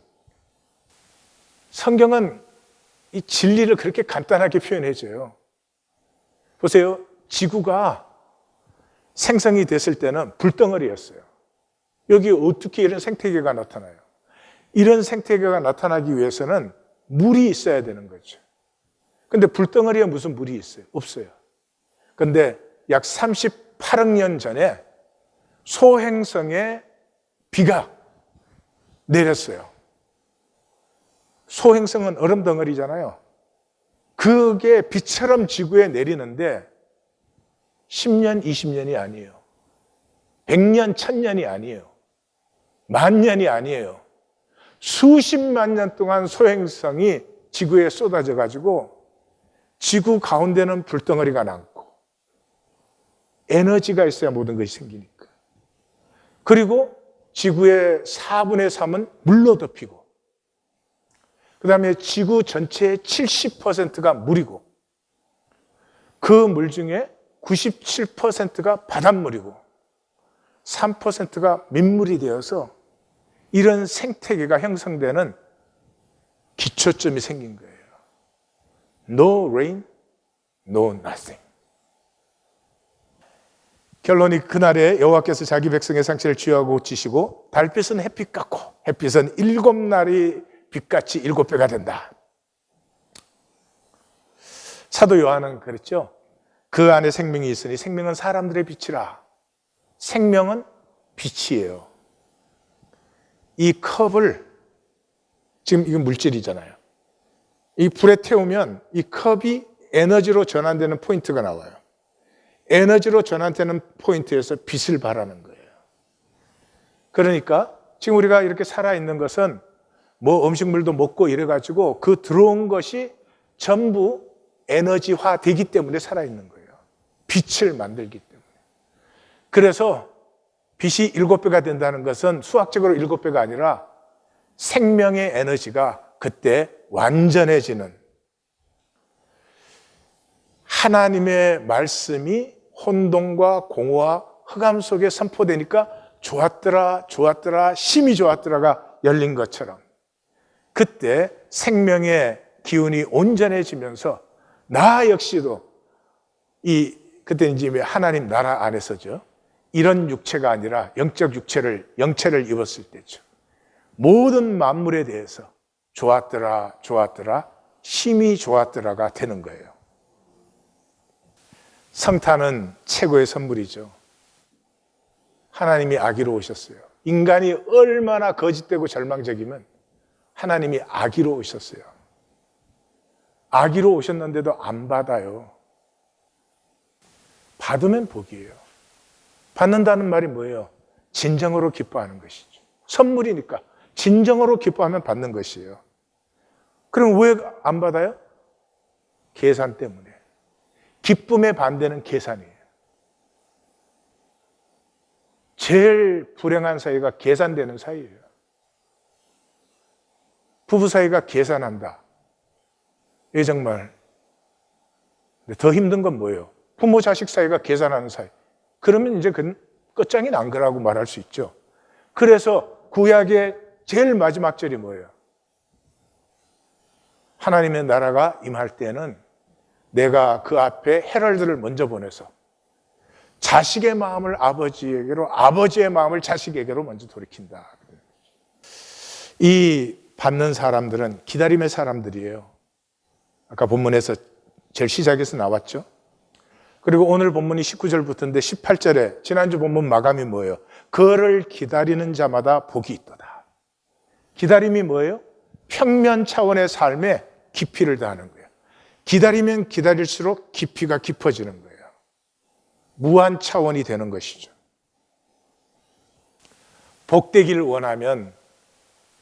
성경은 이 진리를 그렇게 간단하게 표현해줘요. 보세요. 지구가 생성이 됐을 때는 불덩어리였어요. 여기 어떻게 이런 생태계가 나타나요? 이런 생태계가 나타나기 위해서는 물이 있어야 되는 거죠. 근데 불덩어리에 무슨 물이 있어요? 없어요. 근데 약 38억 년 전에 소행성에 비가 내렸어요. 소행성은 얼음 덩어리잖아요. 그게 비처럼 지구에 내리는데 10년, 20년이 아니에요. 100년, 1000년이 아니에요. 만년이 아니에요. 수십만 년 동안 소행성이 지구에 쏟아져 가지고 지구 가운데는 불덩어리가 남고 에너지가 있어야 모든 것이 생기니까. 그리고 지구의 4분의 3은 물로 덮이고 그 다음에 지구 전체의 70%가 물이고 그 물 중에 97%가 바닷물이고 3%가 민물이 되어서 이런 생태계가 형성되는 기초점이 생긴 거예요. No rain, no nothing. 결론이 그날에 여호와께서 자기 백성의 상체를 쥐하고 고치시고 달빛은 햇빛 같고 햇빛은 7날이 빛같이 7배가 된다. 사도 요한은 그랬죠. 그 안에 생명이 있으니 생명은 사람들의 빛이라. 생명은 빛이에요. 이 컵을 지금 이건 물질이잖아요. 이 불에 태우면 이 컵이 에너지로 전환되는 포인트가 나와요. 에너지로 전환되는 포인트에서 빛을 발하는 거예요. 그러니까 지금 우리가 이렇게 살아있는 것은 뭐 음식물도 먹고 이래가지고 그 들어온 것이 전부 에너지화 되기 때문에 살아있는 거예요. 빛을 만들기 때문에. 그래서 빛이 7배가 된다는 것은 수학적으로 7배가 아니라 생명의 에너지가 그때 완전해지는, 하나님의 말씀이 혼돈과 공허와 흑암 속에 선포되니까 좋았더라, 좋았더라, 심히 좋았더라가 열린 것처럼 그때 생명의 기운이 온전해지면서 나 역시도 그때 이제 하나님 나라 안에서죠. 이런 육체가 아니라 영적 영체를 입었을 때죠. 모든 만물에 대해서 좋았더라, 좋았더라, 심히 좋았더라가 되는 거예요. 성탄은 최고의 선물이죠. 하나님이 아기로 오셨어요. 인간이 얼마나 거짓되고 절망적이면 하나님이 아기로 오셨어요. 아기로 오셨는데도 안 받아요. 받으면 복이에요. 받는다는 말이 뭐예요? 진정으로 기뻐하는 것이죠. 선물이니까 진정으로 기뻐하면 받는 것이에요. 그럼 왜 안 받아요? 계산 때문에. 기쁨의 반대는 계산이에요. 제일 불행한 사이가 계산되는 사이예요. 부부 사이가 계산한다. 이게 정말. 더 힘든 건 뭐예요? 부모 자식 사이가 계산하는 사이. 그러면 이제 그건 끝장이 난 거라고 말할 수 있죠. 그래서 구약의 제일 마지막 절이 뭐예요? 하나님의 나라가 임할 때는 내가 그 앞에 헤럴드를 먼저 보내서 자식의 마음을 아버지에게로, 아버지의 마음을 자식에게로 먼저 돌이킨다. 이 받는 사람들은 기다림의 사람들이에요. 아까 본문에서 제일 시작에서 나왔죠. 그리고 오늘 본문이 19절부터인데 18절에 지난주 본문 마감이 뭐예요? 그를 기다리는 자마다 복이 있도다. 기다림이 뭐예요? 평면 차원의 삶에 깊이를 더하는 거예요. 기다리면 기다릴수록 깊이가 깊어지는 거예요. 무한 차원이 되는 것이죠. 복되기를 원하면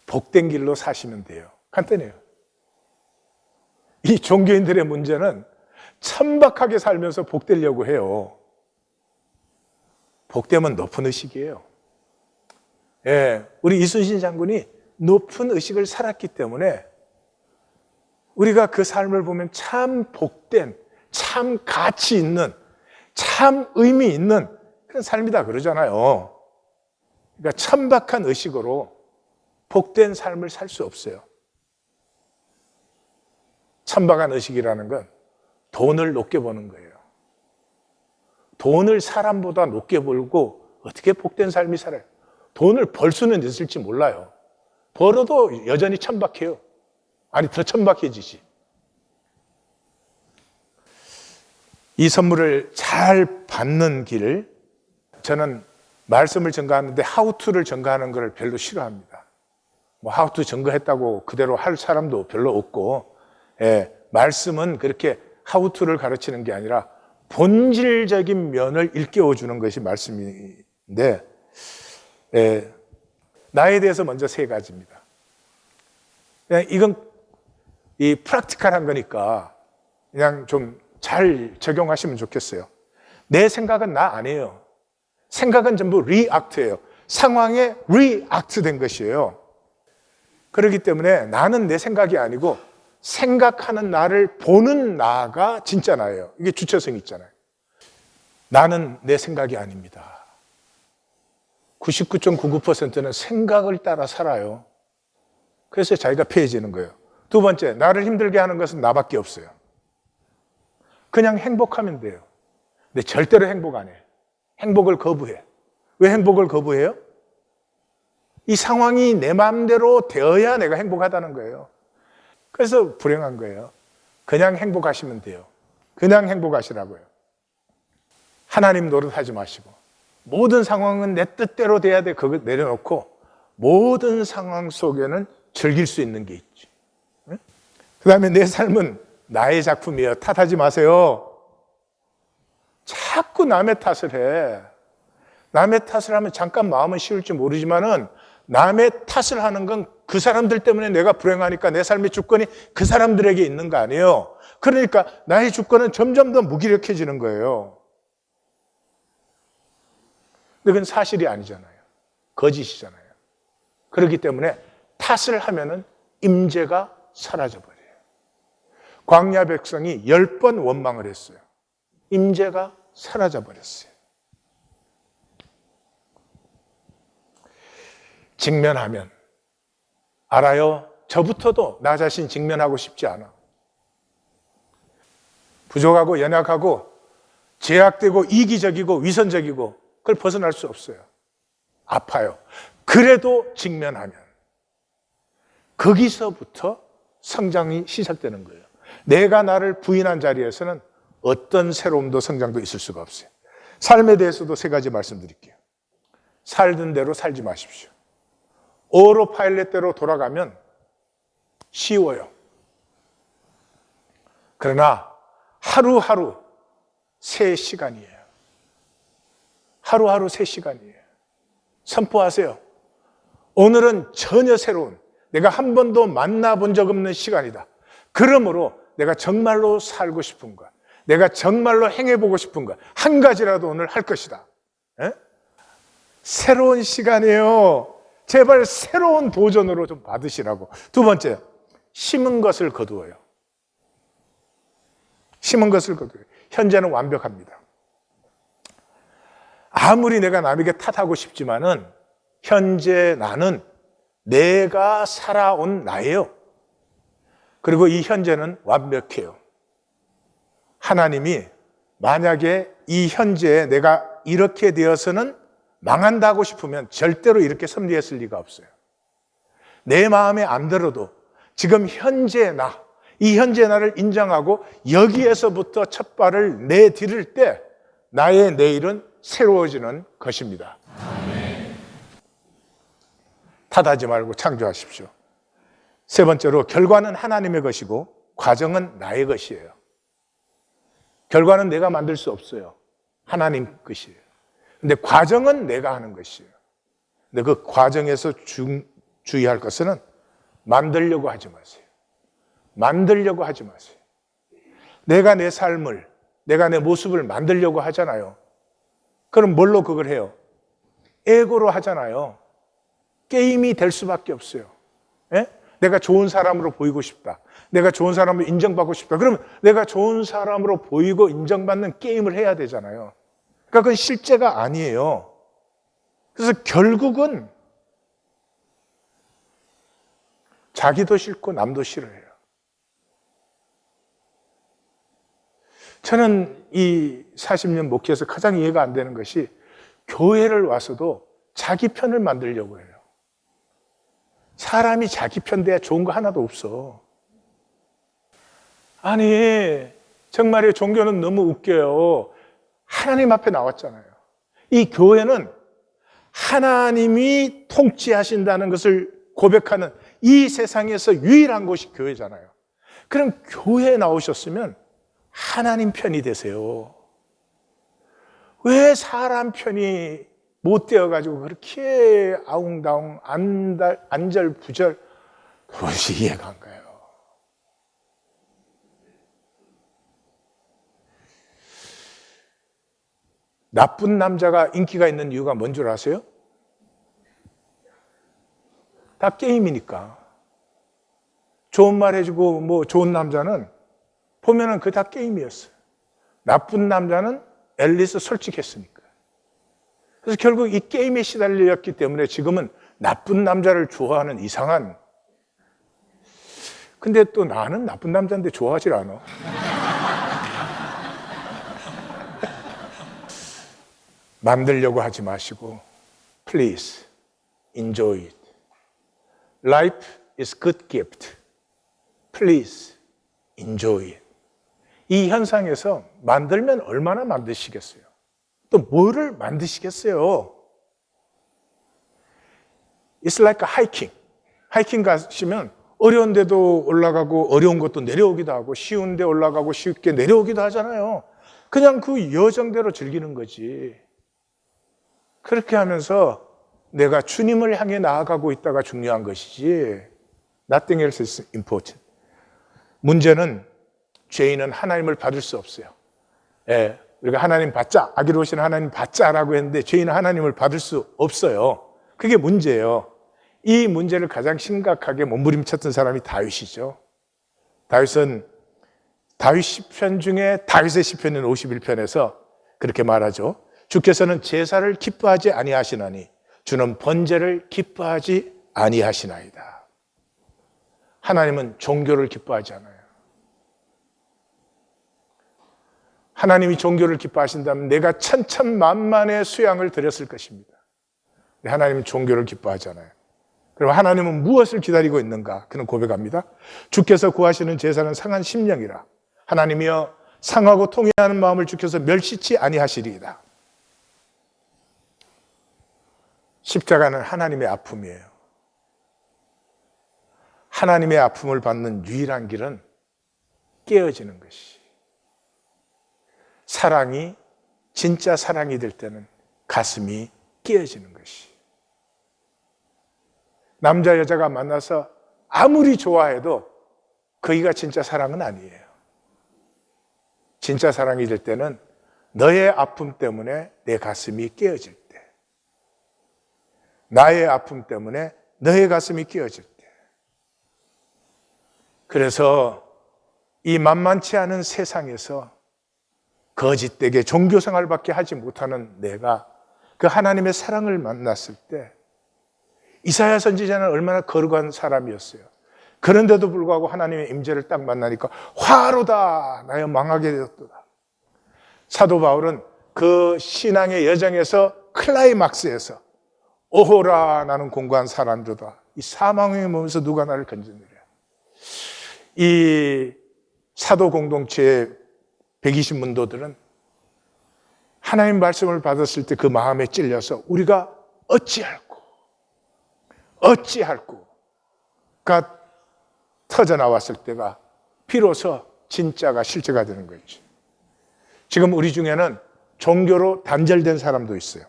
복된 길로 사시면 돼요. 간단해요. 이 종교인들의 문제는 천박하게 살면서 복되려고 해요. 복되면 높은 의식이에요. 예, 우리 이순신 장군이 높은 의식을 살았기 때문에 우리가 그 삶을 보면 참 복된, 참 가치 있는, 참 의미 있는 그런 삶이다 그러잖아요. 그러니까 천박한 의식으로 복된 삶을 살 수 없어요. 천박한 의식이라는 건 돈을 높게 버는 거예요. 돈을 사람보다 높게 벌고 어떻게 복된 삶이 살아요? 돈을 벌 수는 있을지 몰라요. 벌어도 여전히 천박해요. 아니, 더 천박해지지. 이 선물을 잘 받는 길, 저는 말씀을 전가하는데 하우투를 전가하는 걸 별로 싫어합니다. 뭐 하우투 전가했다고 그대로 할 사람도 별로 없고, 예, 말씀은 그렇게 하우투를 가르치는 게 아니라 본질적인 면을 일깨워 주는 것이 말씀인데, 예, 나에 대해서 먼저 3가지입니다. 그냥 이건 이 프랙티컬한 거니까 그냥 좀 잘 적용하시면 좋겠어요. 내 생각은 나 아니에요. 생각은 전부 리액트예요. 상황에 리액트 된 것이에요. 그렇기 때문에 나는 내 생각이 아니고 생각하는 나를 보는 나가 진짜 나예요. 이게 주체성이 있잖아요. 나는 내 생각이 아닙니다. 99.99%는 생각을 따라 살아요. 그래서 자기가 패해지는 거예요. 2번째, 나를 힘들게 하는 것은 나밖에 없어요. 그냥 행복하면 돼요. 근데 절대로 행복 안 해. 행복을 거부해. 왜 행복을 거부해요? 이 상황이 내 마음대로 되어야 내가 행복하다는 거예요. 그래서 불행한 거예요. 그냥 행복하시면 돼요. 그냥 행복하시라고요. 하나님 노릇하지 마시고 모든 상황은 내 뜻대로 돼야 돼. 그거 내려놓고 모든 상황 속에는 즐길 수 있는 게 있지. 그 다음에 내 삶은 나의 작품이에요. 탓하지 마세요. 자꾸 남의 탓을 해. 남의 탓을 하면 잠깐 마음은 쉬울지 모르지만은 남의 탓을 하는 건 그 사람들 때문에 내가 불행하니까 내 삶의 주권이 그 사람들에게 있는 거 아니에요. 그러니까 나의 주권은 점점 더 무기력해지는 거예요. 근데 그건 사실이 아니잖아요. 거짓이잖아요. 그렇기 때문에 탓을 하면은 임재가 사라져버려요. 광야 백성이 10번 원망을 했어요. 임재가 사라져버렸어요. 직면하면 알아요. 저부터도 나 자신 직면하고 싶지 않아. 부족하고 연약하고 제약되고 이기적이고 위선적이고 그걸 벗어날 수 없어요. 아파요. 그래도 직면하면 거기서부터 성장이 시작되는 거예요. 내가 나를 부인한 자리에서는 어떤 새로움도 성장도 있을 수가 없어요. 삶에 대해서도 3가지 말씀드릴게요. 살던 대로 살지 마십시오. 오토파일럿대로 돌아가면 쉬워요. 그러나 하루하루 3시간이에요. 하루하루 3시간이에요. 선포하세요. 오늘은 전혀 새로운, 내가 한 번도 만나본 적 없는 시간이다. 그러므로 내가 정말로 살고 싶은 것, 내가 정말로 행해보고 싶은 것, 한 가지라도 오늘 할 것이다. 에? 새로운 시간이에요. 제발 새로운 도전으로 좀 받으시라고. 2번째, 심은 것을 거두어요. 심은 것을 거두어요. 현재는 완벽합니다. 아무리 내가 남에게 탓하고 싶지만은 현재 나는 내가 살아온 나예요. 그리고 이 현재는 완벽해요. 하나님이 만약에 이 현재에 내가 이렇게 되어서는 망한다고 싶으면 절대로 이렇게 섭리했을 리가 없어요. 내 마음에 안 들어도 지금 현재 나, 이 현재 나를 인정하고 여기에서부터 첫 발을 내디딜 때 나의 내일은 새로워지는 것입니다. 아멘. 탓하지 말고 창조하십시오. 3번째로, 결과는 하나님의 것이고 과정은 나의 것이에요. 결과는 내가 만들 수 없어요. 하나님 것이에요. 근데 과정은 내가 하는 것이에요. 근데 그 과정에서 주의할 것은 만들려고 하지 마세요. 만들려고 하지 마세요. 내가 내 삶을, 내가 내 모습을 만들려고 하잖아요. 그럼 뭘로 그걸 해요? 에고로 하잖아요. 게임이 될 수밖에 없어요. 예? 내가 좋은 사람으로 보이고 싶다. 내가 좋은 사람으로 인정받고 싶다. 그러면 내가 좋은 사람으로 보이고 인정받는 게임을 해야 되잖아요. 그러니까 그건 실제가 아니에요. 그래서 결국은 자기도 싫고 남도 싫어해요. 저는 이 40년 목회에서 가장 이해가 안 되는 것이 교회를 와서도 자기 편을 만들려고 해요. 사람이 자기 편 돼야 좋은 거 하나도 없어. 아니, 정말요, 종교는 너무 웃겨요. 하나님 앞에 나왔잖아요. 이 교회는 하나님이 통치하신다는 것을 고백하는 이 세상에서 유일한 곳이 교회잖아요. 그럼 교회에 나오셨으면 하나님 편이 되세요. 왜 사람 편이 못 되어가지고 그렇게 아웅다웅 안절부절, 도무지 이해가 안 가요. 나쁜 남자가 인기가 있는 이유가 뭔 줄 아세요? 다 게임이니까. 좋은 말 해주고 뭐 좋은 남자는 보면은 그게 다 게임이었어요. 나쁜 남자는 앨리스 솔직했으니까. 그래서 결국 이 게임에 시달렸기 때문에 지금은 나쁜 남자를 좋아하는 이상한. 근데 또 나는 나쁜 남자인데 좋아하질 않아. 만들려고 하지 마시고 Please enjoy it. Life is good gift. Please enjoy it. 이 현상에서 만들면 얼마나 만드시겠어요? 또 뭐를 만드시겠어요? It's like a hiking. 하이킹 가시면 어려운 데도 올라가고 어려운 것도 내려오기도 하고 쉬운 데 올라가고 쉽게 내려오기도 하잖아요. 그냥 그 여정대로 즐기는 거지. 그렇게 하면서 내가 주님을 향해 나아가고 있다가 중요한 것이지. Nothing else is important. 문제는 죄인은 하나님을 받을 수 없어요. 예, 우리가 하나님 받자, 아기로우신 하나님 받자라고 했는데 죄인은 하나님을 받을 수 없어요. 그게 문제예요. 이 문제를 가장 심각하게 몸부림쳤던 사람이 다윗이죠. 다윗은 다윗 시편 중에 다윗의 시편인 51편에서 그렇게 말하죠. 주께서는 제사를 기뻐하지 아니하시나니 주는 번제를 기뻐하지 아니하시나이다. 하나님은 종교를 기뻐하지 않아요. 하나님이 종교를 기뻐하신다면 내가 천천만만의 수양을 드렸을 것입니다. 하나님은 종교를 기뻐하잖아요. 그럼 하나님은 무엇을 기다리고 있는가? 그는 고백합니다. 주께서 구하시는 제사는 상한 심령이라. 하나님이여 상하고 통회하는 마음을 주께서 멸시치 아니하시리이다. 십자가는 하나님의 아픔이에요. 하나님의 아픔을 받는 유일한 길은 깨어지는 것이. 사랑이 진짜 사랑이 될 때는 가슴이 깨어지는 것이. 남자 여자가 만나서 아무리 좋아해도 거기가 진짜 사랑은 아니에요. 진짜 사랑이 될 때는 너의 아픔 때문에 내 가슴이 깨어질 때, 나의 아픔 때문에 너의 가슴이 깨어질 때. 그래서 이 만만치 않은 세상에서 거짓되게 종교생활밖에 하지 못하는 내가 그 하나님의 사랑을 만났을 때, 이사야 선지자는 얼마나 거룩한 사람이었어요. 그런데도 불구하고 하나님의 임재를 딱 만나니까 화로다 나여 망하게 되었도다. 사도 바울은 그 신앙의 여정에서 클라이막스에서 오호라 나는 공고한 사람들이다. 이 사망의 몸에서 누가 나를 건져내랴. 이 사도 공동체의 120문도들은 하나님 말씀을 받았을 때 그 마음에 찔려서 우리가 어찌할꼬가 터져 나왔을 때가 비로소 진짜가 실제가 되는 거죠. 지금 우리 중에는 종교로 단절된 사람도 있어요.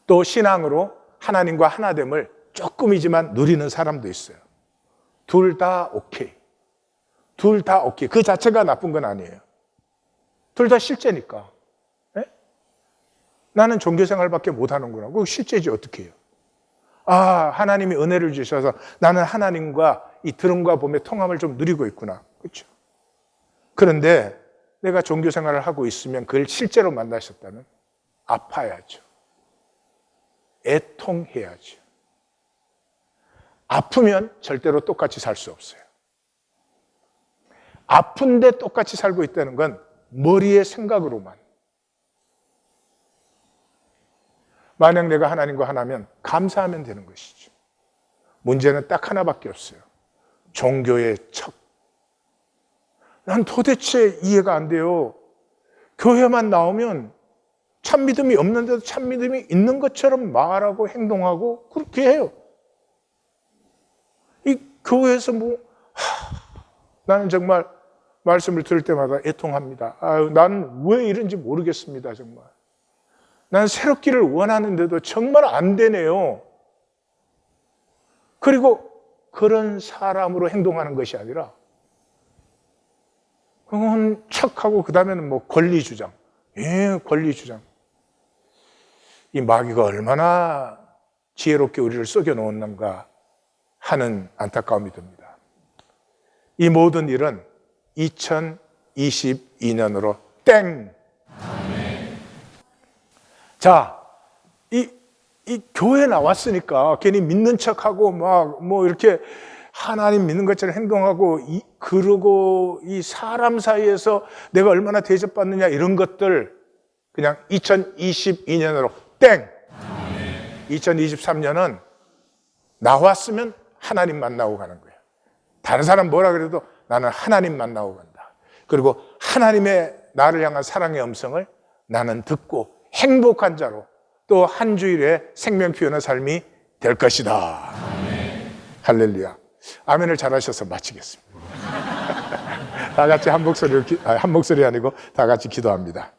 또 신앙으로 하나님과 하나됨을 조금이지만 누리는 사람도 있어요. 둘 다 오케이. 둘 다 오케이. 그 자체가 나쁜 건 아니에요. 둘 다 실제니까. 네? 나는 종교생활밖에 못하는구나. 그거 실제지 어떻게 해요? 아, 하나님이 은혜를 주셔서 나는 하나님과 이 들음과 봄의 통함을 좀 누리고 있구나. 그렇죠? 그런데 내가 종교생활을 하고 있으면 그걸 실제로 만나셨다면 아파야죠. 애통해야죠. 아프면 절대로 똑같이 살 수 없어요. 아픈데 똑같이 살고 있다는 건 머리의 생각으로만. 만약 내가 하나님과 하나면 감사하면 되는 것이죠. 문제는 딱 하나밖에 없어요. 종교의 척. 난 도대체 이해가 안 돼요. 교회만 나오면 참 믿음이 없는데도 참 믿음이 있는 것처럼 말하고 행동하고 그렇게 해요. 이 교회에서 나는 정말 말씀을 들을 때마다 애통합니다. 아유, 나는 왜 이런지 모르겠습니다, 정말. 난 새롭기를 원하는데도 정말 안 되네요. 그리고 그런 사람으로 행동하는 것이 아니라 그건 척하고 그 다음에는 권리 주장. 예, 권리 주장. 이 마귀가 얼마나 지혜롭게 우리를 속여 놓았는가 하는 안타까움이 듭니다. 이 모든 일은 2022년으로 땡! 자, 이 교회 나왔으니까 괜히 믿는 척하고 이렇게 하나님 믿는 것처럼 행동하고 그러고 이 사람 사이에서 내가 얼마나 대접받느냐 이런 것들 그냥 2022년으로 땡! 2023년은 나왔으면 하나님 만나고 가는 거예요. 다른 사람 뭐라 그래도 나는 하나님 만나고 간다. 그리고 하나님의 나를 향한 사랑의 음성을 나는 듣고 행복한 자로 또 한 주일에 생명 피우는 삶이 될 것이다. 아멘. 할렐루야. 아멘을 잘하셔서 마치겠습니다. 다 같이 한 목소리 아니고 다 같이 기도합니다.